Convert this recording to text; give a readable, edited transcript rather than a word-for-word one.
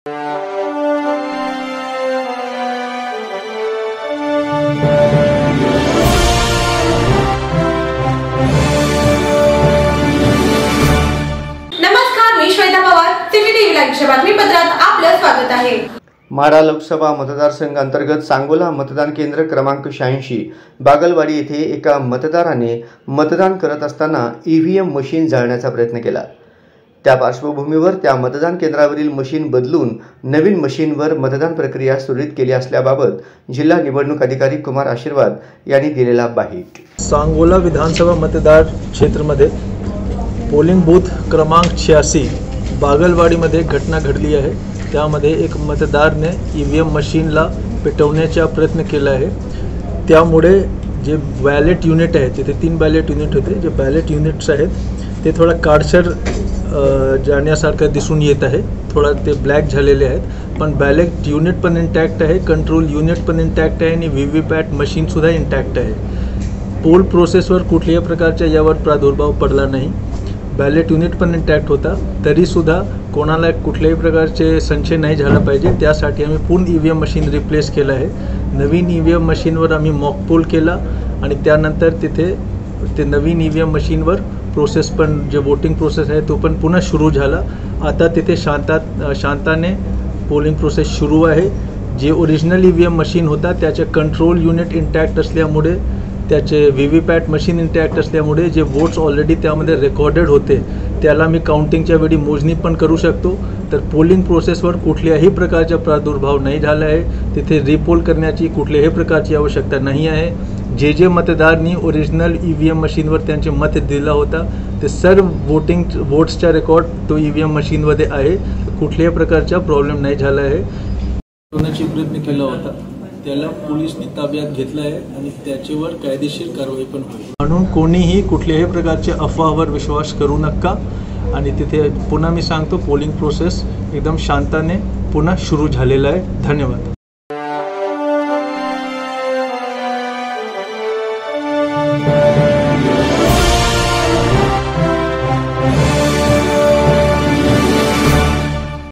नमस्कार, मी Shweta Pawar, city TV लाईव्हच्या बातमीपत्रात आपलं स्वागत आहे। माढा लोकसभा मतदारसंघ अंतर्गत सांगोला मतदान केंद्र क्रमांक 86 बागलवाडी येथे एका मतदाराने मतदान करत असताना ईव्हीएम मशीन जाळण्याचा प्रयत्न केला। त्या पार्श्वभूमीवर त्या मतदान केंद्रावरील मशीन बदलून नवीन मशीनवर मतदान प्रक्रिया सुरळीत केली असल्याबाबत जिल्हा निवडणूक अधिकारी कुमार आशीर्वाद यांनी दिलेला बाहीट। सांगोला विधानसभा मतदार क्षेत्रमध्ये पोलिंग बूथ क्रमांक 86 बागलवाडीमध्ये घटना घडली आहे। त्यामध्ये एक मतदारने ईव्हीएम मशीनला पेटवण्याचा प्रयत्न केला आहे। त्यामुळे जे बॅलेट युनिट आहे, तिथे 3 बॅलेट युनिट होते, जे बॅलेट युनिट्स आहेत ते थोडा काळसर जाण्यासारखं दिसून येत आहे। थोडा ते ब्लॅक झालेले आहेत, पण बॅलेट युनिट पण इंटॅक्ट आहे, कंट्रोल युनिट पण इंटॅक्ट आहे आणि व्हीव्हीपॅट मशीनसुद्धा इंटॅक्ट आहे। पोल प्रोसेसवर कुठल्याही प्रकारचा यावर प्रादुर्भाव पडला नाही। बॅलेट युनिट पण इंटॅक्ट होता, तरीसुद्धा कोणाला कुठल्याही प्रकारचे संशय नाही झाला पाहिजे, त्यासाठी आम्ही पूर्ण ईव्हीएम मशीन रिप्लेस केलं आहे। नवीन ईव्हीएम मशीनवर आम्ही मॉक पोल केला आणि त्यानंतर तिथे ते नवीन ईव्हीएम मशीनवर प्रोसेस पण जे वोटिंग प्रोसेस आहे तो पण पुन्हा सुरू झाला। आता तिथे शांताने पोलिंग प्रोसेस सुरू आहे। जे ओरिजिनल ईव्हीएम मशीन होता त्याचे कंट्रोल युनिट इंटॅक्ट असल्यामुळे, त्याचे व्हीव्हीपॅट मशीन इंटॅक्ट असल्यामुळे जे वोट्स ऑलरेडी त्यामध्ये रेकॉर्डेड होते त्याला मी काउंटिंगच्या वेळी मोजणी पण करू शकतो। तर पोलिंग प्रोसेसवर कुठल्याही प्रकारचा प्रादुर्भाव नाही झाला आहे। तिथे रिपोल करण्याची कुठल्याही प्रकारची आवश्यकता नाही आहे। जे मतदारांनी ओरिजिनल ईव्हीएम मशीनवर त्यांचे मत दिला होता ते सर्व वोट्सचा रेकॉर्ड तो ईव्हीएम मशीनमध्ये आहे। कुठल्याही प्रकारचा प्रॉब्लेम नाही झाला आहे। करण्याचा प्रयत्न केला होता, त्याला पोलिसांनी ताब्यात घेतलं आहे आणि त्याच्यावर कायदेशीर कारवाई पण होईल। म्हणून कोणीही कुठल्याही प्रकारच्या अफवावर विश्वास करू नका आणि तिथे पुन्हा मी सांगतो पोलिंग प्रोसेस एकदम शांतने पुन्हा सुरू झालेला आहे। धन्यवाद।